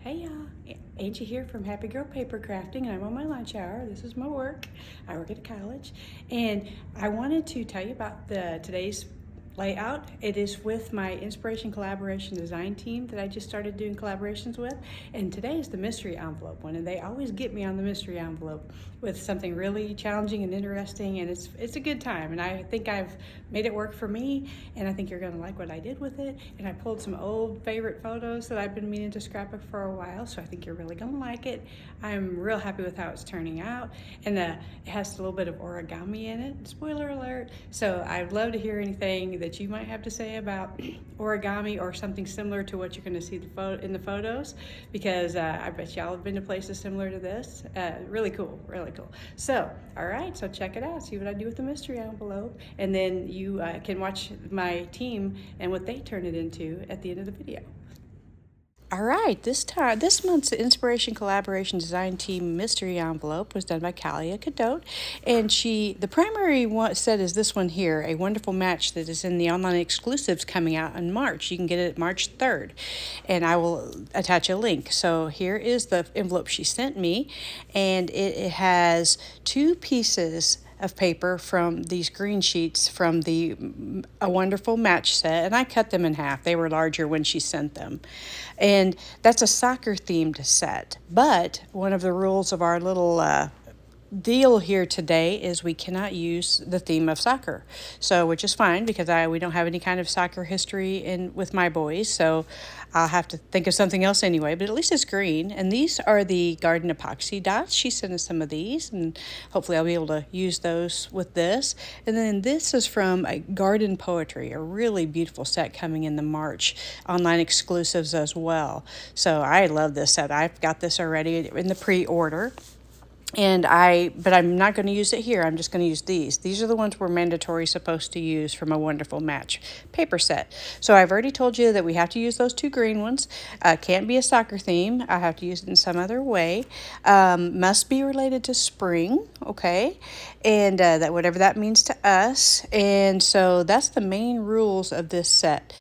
Hey y'all, Angie here from Happy Girl Paper Crafting, and I'm on my lunch hour. This is my work. I work at a college, and I wanted to tell you about today's layout. It is with my inspiration collaboration design team that I just started doing collaborations with, and today is the mystery envelope one, and they always get me on the mystery envelope with something really challenging and interesting, and it's a good time, and I think I've made it work for me, and I think you're gonna like what I did with it. And I pulled some old favorite photos that I've been meaning to scrapbook for a while, so I think you're really gonna like it. I'm real happy with how it's turning out, and it has a little bit of origami in it, spoiler alert. So I'd love to hear anything that you might have to say about origami or something similar to what you're gonna see in the photos, because I bet y'all have been to places similar to this. Really cool, really cool. So, all right, so check it out, see what I do with the mystery envelope, and then you can watch my team and what they turn it into at the end of the video. All right, this month's Inspiration Collaboration Design Team Mystery Envelope was done by Kalia Cadote, and the primary one set is this one here, a Wonderful Match that is in the online exclusives coming out in March. You can get it March 3rd, and I will attach a link. So here is the envelope she sent me, and it has two pieces of paper from these green sheets from A Wonderful Match set, and I cut them in half. They were larger when she sent them. And that's a soccer themed set. But one of the rules of our little deal here today is we cannot use the theme of soccer, so which is fine because we don't have any kind of soccer history with my boys, so I'll have to think of something else anyway, but at least it's green. And these are the garden epoxy dots. She sent us some of these, and hopefully I'll be able to use those with this. And then this is from a Garden Poetry, a really beautiful set coming in the March online exclusives as well. So I love this set. I've got this already in the pre-order. But I'm not going to use it here. I'm just going to use these. These are the ones we're mandatory supposed to use from A Wonderful Match paper set. So I've already told you that we have to use those two green ones. Can't be a soccer theme. I have to use it in some other way. Must be related to spring, okay? And that whatever that means to us. And so that's the main rules of this set.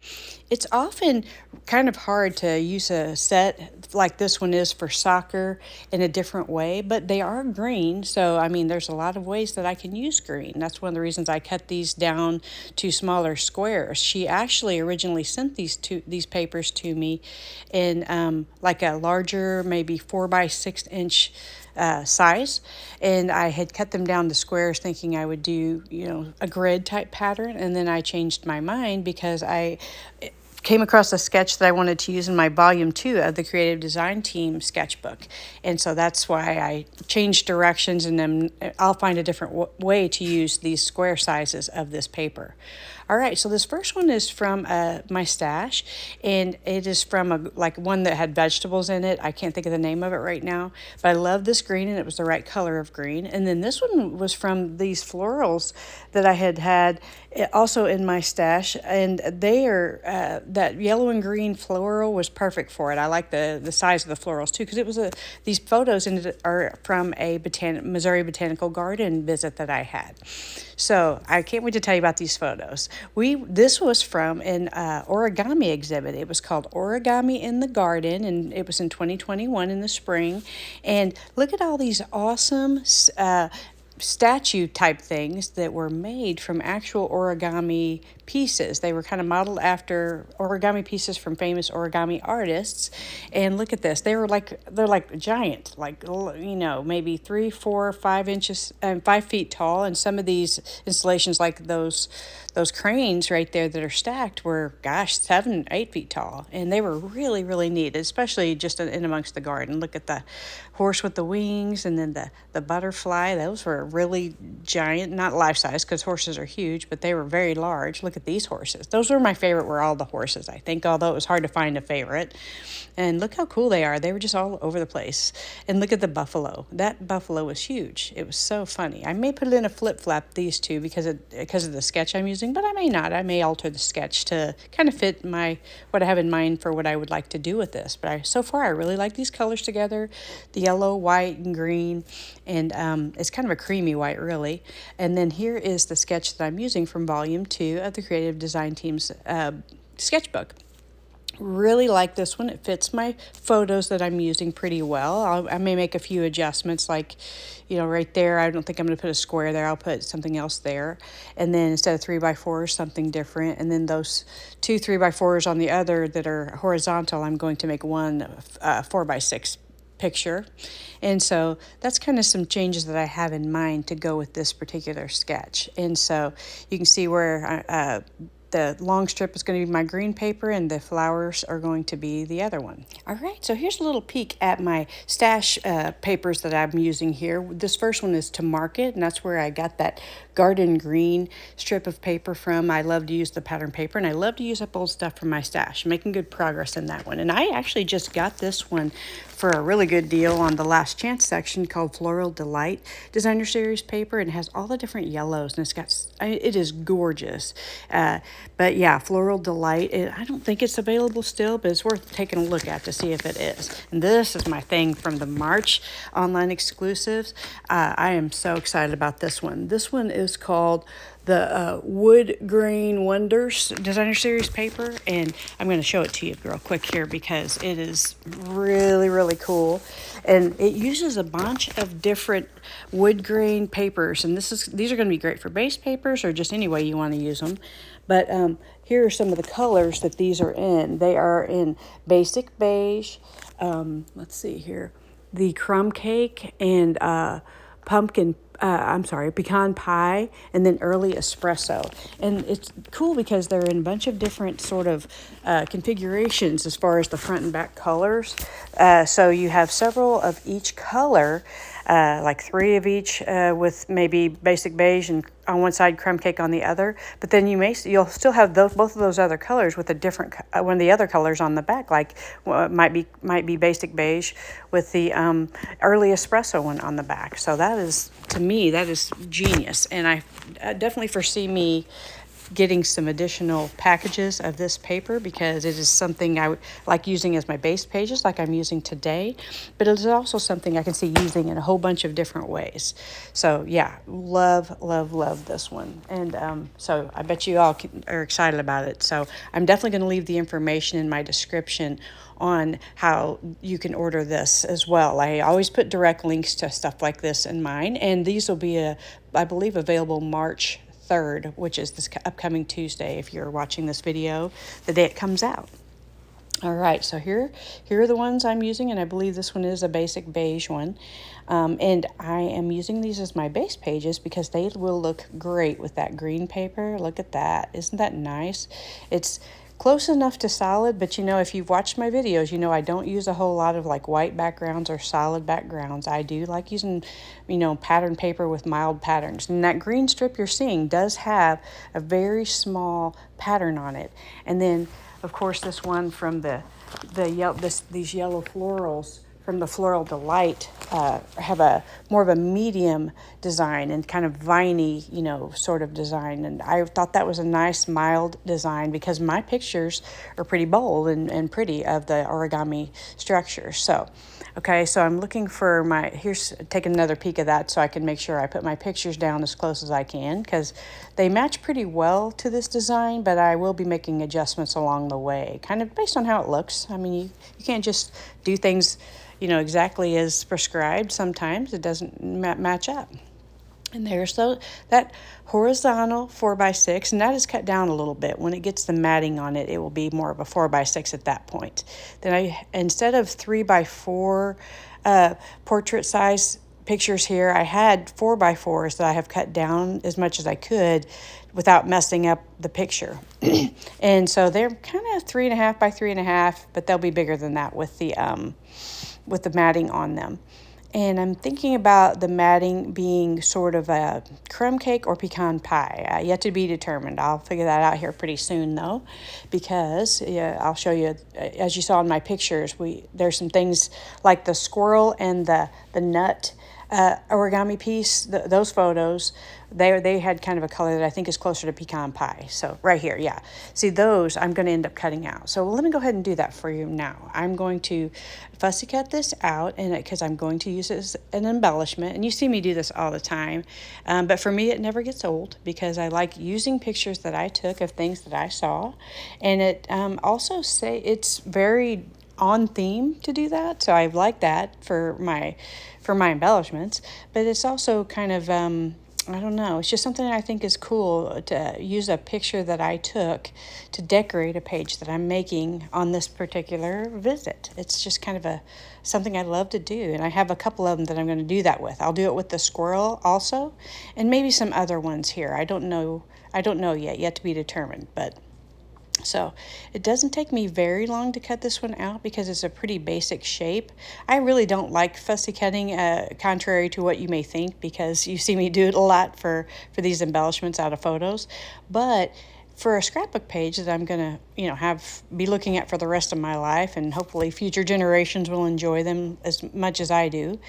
It's often kind of hard to use a set like this one is for soccer in a different way, but they are green. So, I mean, there's a lot of ways that I can use green. That's one of the reasons I cut these down to smaller squares. She actually originally sent these papers to me in like a larger, maybe 4 by 6 inch size, and I had cut them down to squares thinking I would do, a grid type pattern, and then I changed my mind because I came across a sketch that I wanted to use in my volume 2 of the Creative Design Team sketchbook. And so that's why I changed directions, and then I'll find a different way to use these square sizes of this paper. All right, so this first one is from my stash, and it is from one that had vegetables in it. I can't think of the name of it right now, but I love this green, and it was the right color of green. And then this one was from these florals that I had also in my stash, and they are that yellow and green floral was perfect for it. I like the size of the florals too, because it was these photos in it are from a Missouri Botanical Garden visit that I had. So I can't wait to tell you about these photos. This was from an origami exhibit. It was called Origami in the Garden, and it was in 2021 in the spring. And look at all these awesome statue type things that were made from actual origami pieces. They were kind of modeled after origami pieces from famous origami artists. And look at this. They're like giant, maybe 3, 4, 5 inches and 5 feet tall. And some of these installations, like those cranes right there that are stacked, were 7, 8 feet tall. And they were really, really neat, especially just in amongst the garden. Look at the horse with the wings, and then the butterfly. Those were really giant, not life-size because horses are huge, but they were very large. Look at these horses. Those were my favorite, were all the horses, I think, although it was hard to find a favorite. And look how cool they are. They were just all over the place. And look at the buffalo. That buffalo was huge. It was so funny. I may put it in a flip-flap, these two, because of the sketch I'm using, but I may not. I may alter the sketch to kind of fit what I have in mind for what I would like to do with this. But so far, I really like these colors together, the yellow, white, and green, and it's kind of a creamy white, really. And then here is the sketch that I'm using from Volume 2 of the Creative Design Team's sketchbook. Really like this one. It fits my photos that I'm using pretty well. I may make a few adjustments, like, right there, I don't think I'm going to put a square there. I'll put something else there. And then instead of 3x4s, something different. And then those 2 3x4s on the other that are horizontal, I'm going to make one 4x6 picture. And so that's kind of some changes that I have in mind to go with this particular sketch. And so you can see where the long strip is going to be my green paper and the flowers are going to be the other one. All right, so here's a little peek at my stash papers that I'm using here. This first one is to market, and that's where I got that garden green strip of paper from. I love to use the pattern paper, and I love to use up old stuff from my stash. I'm making good progress in that one. And I actually just got this one for a really good deal on the Last Chance section called Floral Delight Designer Series paper, and it has all the different yellows, and it is gorgeous. But yeah, Floral Delight, I don't think it's available still, but it's worth taking a look at to see if it is. And this is my thing from the March online exclusives. I am so excited about this one. This one is called the Wood Grain Wonders Designer Series paper, and I'm going to show it to you real quick here because it is really, really cool. And it uses a bunch of different wood grain papers, and these are going to be great for base papers or just any way you want to use them. But here are some of the colors that these are in. They are in basic beige, let's see here, the crumb cake and pecan pie, and then early espresso. And it's cool because they're in a bunch of different sort of configurations as far as the front and back colors. So you have several of each color, like 3 of each with maybe basic beige and on one side, crumb cake on the other. But then you'll still have both of those other colors with a different one of the other colors on the back, like might be basic beige with the early espresso one on the back. So that is, to me, that is genius. And I definitely foresee me getting some additional packages of this paper because it is something I would like using as my base pages like I'm using today, but it is also something I can see using in a whole bunch of different ways. So yeah, love, love, love this one. And so I bet you all are excited about it. So I'm definitely going to leave the information in my description on how you can order this as well. I always put direct links to stuff like this in mine, and these will be, I believe, available March 3rd, which is this upcoming Tuesday if you're watching this video the day it comes out. All right, so here are the ones I'm using, and I believe this one is a basic beige one. And I am using these as my base pages because they will look great with that green paper. Look at that. Isn't that nice? It's close enough to solid, but if you've watched my videos, I don't use a whole lot of like white backgrounds or solid backgrounds. I do like using, pattern paper with mild patterns. And that green strip you're seeing does have a very small pattern on it. And then, of course, this one from these yellow florals from the Floral Delight have a more of a medium design and kind of viney, sort of design. And I thought that was a nice mild design because my pictures are pretty bold and pretty of the origami structure. So, okay, so I'm looking for here's taking another peek of that so I can make sure I put my pictures down as close as I can because they match pretty well to this design, but I will be making adjustments along the way, kind of based on how it looks. I mean, you can't just do things exactly as prescribed. Sometimes it doesn't match up. And there's that horizontal 4x6, and that is cut down a little bit. When it gets the matting on it, it will be more of a 4x6 at that point. Then instead of 3x4 portrait size pictures here, I had 4x4s that I have cut down as much as I could without messing up the picture. And so they're kind of 3.5 by 3.5, but they'll be bigger than that with the matting on them. And I'm thinking about the matting being sort of a crumb cake or pecan pie. Yet to be determined. I'll figure that out here pretty soon, though, because I'll show you, as you saw in my pictures, there's some things like the squirrel and the nut origami piece, those photos, they had kind of a color that I think is closer to pecan pie. So right here, yeah. See, those I'm going to end up cutting out. So let me go ahead and do that for you now. I'm going to fussy cut this out, and because I'm going to use it as an embellishment. And you see me do this all the time. But for me, it never gets old because I like using pictures that I took of things that I saw. And it also it's very on theme to do that. So I like that for my embellishments, but it's also kind of I don't know, it's just something I think is cool to use a picture that I took to decorate a page that I'm making on this particular visit. It's just kind of something I love to do, and I have a couple of them that I'm going to do that with. I'll do it with the squirrel also, and maybe some other ones here. I don't know yet to be determined, but so it doesn't take me very long to cut this one out because it's a pretty basic shape. I really don't like fussy cutting, contrary to what you may think, because you see me do it a lot for these embellishments out of photos. But for a scrapbook page that I'm going to, be looking at for the rest of my life, and hopefully future generations will enjoy them as much as I do,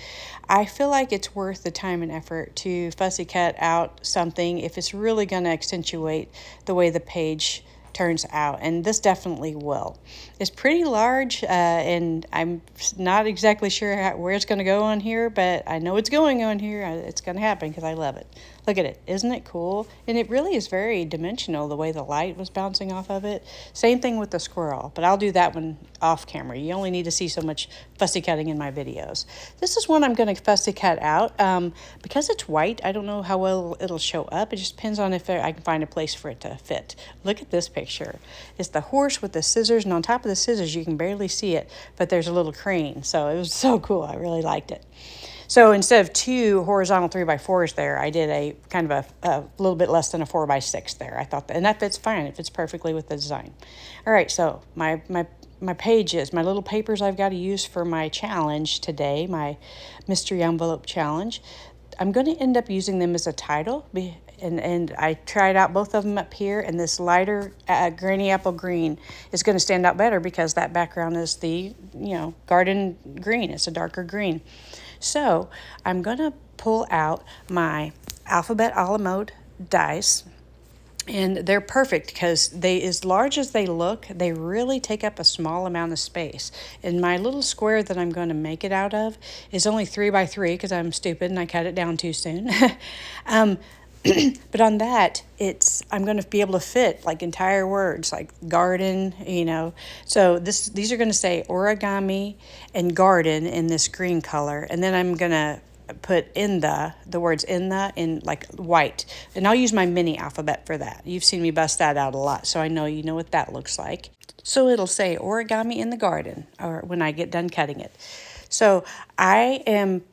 I feel like it's worth the time and effort to fussy cut out something if it's really going to accentuate the way the page turns out, and this definitely will. It's pretty large, and I'm not exactly sure where it's going to go on here, but I know it's going on here. It's going to happen because I love it. Look at it. Isn't it cool? And it really is very dimensional, the way the light was bouncing off of it. Same thing with the squirrel, but I'll do that one off camera. You only need to see so much fussy cutting in my videos. This is one I'm going to fussy cut out. Because it's white, I don't know how well it'll show up. It just depends on if I can find a place for it to fit. Look at this picture. It's the horse with the scissors, and on top of the scissors you can barely see it, but there's a little crane. So it was so cool. I really liked it. So instead of 2 horizontal 3x4s there, I did a kind of a little bit less than a 4x6 there. I thought and that fits fine. It fits perfectly with the design. All right, so my pages, my little papers I've got to use for my challenge today, my mystery envelope challenge, I'm going to end up using them as a title. And I tried out both of them up here, and this lighter granny apple green is going to stand out better because that background is the garden green. It's a darker green. So I'm going to pull out my alphabet a la mode dies, and they're perfect because as large as they look, they really take up a small amount of space. And my little square that I'm going to make it out of is only 3x3 because I'm stupid and I cut it down too soon. But on that, I'm going to be able to fit like entire words like garden, So these are going to say origami and garden in this green color. And then I'm going to put the words in like white. And I'll use my mini alphabet for that. You've seen me bust that out a lot, so I know you know what that looks like. So it'll say origami in the garden, or when I get done cutting it. So I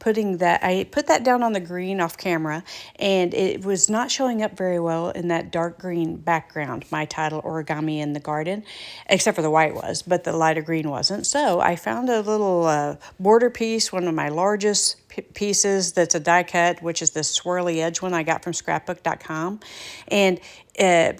put that down on the green off camera, and it was not showing up very well in that dark green background, my title, Origami in the Garden, except for the white was, but the lighter green wasn't. So I found a little border piece, one of my largest pieces that's a die cut, which is this swirly edge one I got from scrapbook.com, and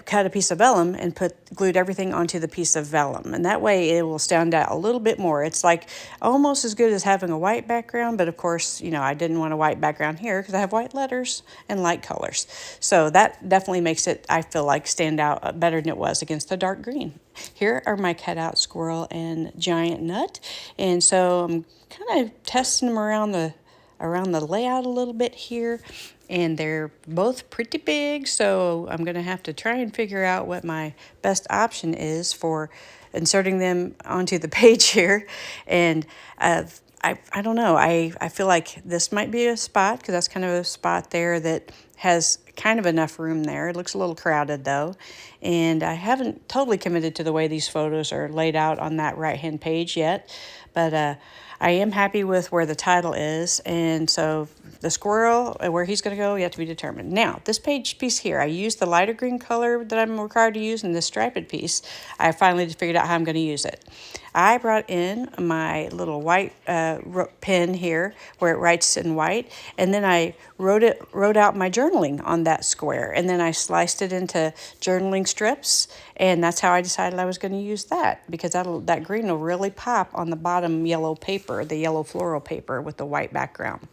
cut a piece of vellum and glued everything onto the piece of vellum, and that way it will stand out a little bit more. It's like almost as good as having a white background, but of course, I didn't want a white background here because I have white letters and light colors. So that definitely makes it, I feel like, stand out better than it was against the dark green. Here are my cutout squirrel and giant nut, and so I'm kind of testing them around the layout a little bit here, and they're both pretty big, so I'm going to have to try and figure out what my best option is for inserting them onto the page here. And I don't know, I feel like this might be a spot, because that's kind of a spot there that has kind of enough room there. It looks a little crowded though, and I haven't totally committed to the way these photos are laid out on that right hand page yet, but I am happy with where the title is. And so the squirrel, where he's going to go, yet to be determined. Now, this piece here, I used the lighter green color that I'm required to use, and this striped piece, I finally figured out how I'm going to use it. I brought in my little white pen here where it writes in white, and then I wrote out my journal journaling on that square. And then I sliced it into journaling strips, and that's how I decided I was going to use that, because that green will really pop on the bottom yellow paper, the yellow floral paper with the white background.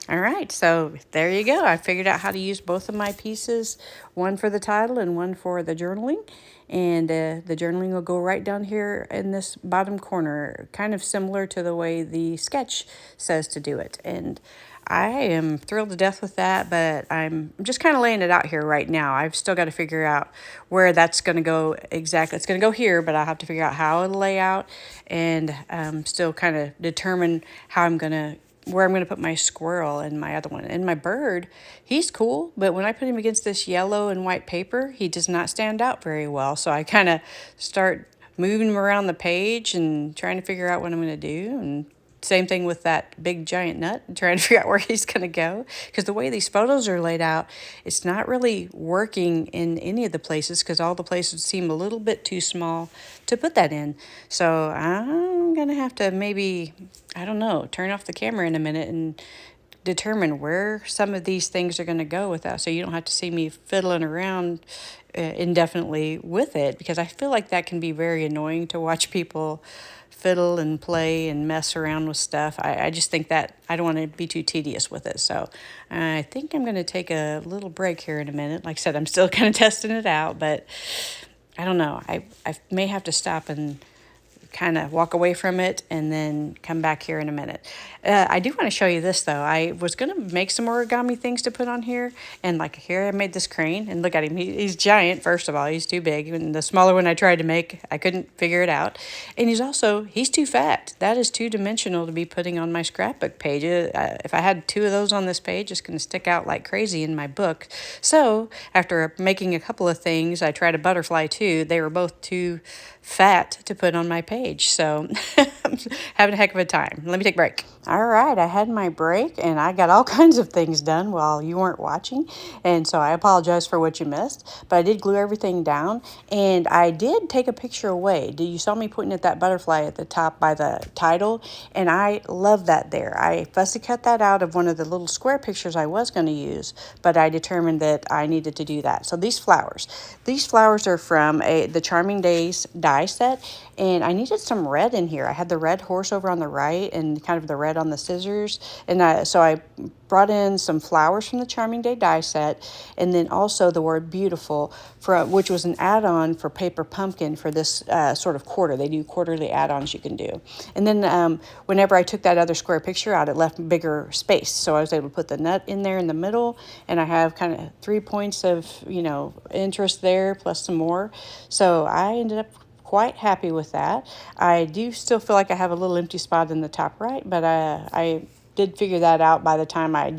All right, so there you go. I figured out how to use both of my pieces, one for the title and one for the journaling. And the journaling will go right down here in this bottom corner, kind of similar to the way the sketch says to do it. And I am thrilled to death with that, but I'm just kind of laying it out here right now. I've still got to figure out where that's going to go exactly. It's going to go here, but I'll have to figure out how it'll lay out, and still kind of determine how where I'm going to put my squirrel and my other one. And my bird, he's cool, but when I put him against this yellow and white paper, he does not stand out very well. So I kind of start moving him around the page and trying to figure out what I'm going to do. And same thing with that big giant nut, trying to figure out where he's going to go. Because the way these photos are laid out, it's not really working in any of the places, because all the places seem a little bit too small to put that in. So I'm going to have to maybe, I don't know, turn off the camera in a minute and determine where some of these things are going to go with that, so you don't have to see me fiddling around indefinitely with it, because I feel like that can be very annoying to watch people fiddle and play and mess around with stuff. I just think that I don't want to be too tedious with it. So I think I'm going to take a little break here in a minute. Like I said, I'm still kind of testing it out, but I don't know. I may have to stop and kind of walk away from it and then come back here in a minute. I do want to show you this though. I was going to make some origami things to put on here, and like here I made this crane, and look at him. He's giant. First of all, he's too big. And the smaller one I tried to make, I couldn't figure it out. And he's too fat. That is too dimensional to be putting on my scrapbook page. If I had two of those on this page, it's going to stick out like crazy in my book. So after making a couple of things, I tried a butterfly too. They were both too fat to put on my page. So I'm having a heck of a time. Let me take a break. All right, I had my break and I got all kinds of things done while you weren't watching. And so I apologize for what you missed, but I did glue everything down, and I did take a picture away. You saw me pointing at that butterfly at the top by the title, and I love that there. I fussy cut that out of one of the little square pictures I was going to use, but I determined that I needed to do that. So these flowers are from the Charming Days die set, and I needed some red in here. I had the red horse over on the right and kind of the red on the scissors, and so I brought in some flowers from the Charming Day die set, and then also the word beautiful, which was an add-on for Paper Pumpkin for this sort of quarter. They do quarterly add-ons you can do. And then whenever I took that other square picture out, it left bigger space, so I was able to put the nut in there in the middle, and I have kind of 3 points of interest there plus some more. So I ended up quite happy with that. I do still feel like I have a little empty spot in the top right, but I did figure that out by the time I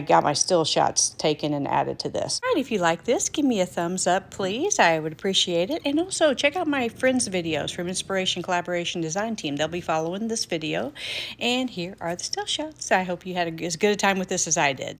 got my still shots taken and added to this. All right, if you like this, give me a thumbs up, please. I would appreciate it. And also check out my friends' videos from Inspiration Collaboration Design Team. They'll be following this video. And here are the still shots. I hope you had as good a time with this as I did.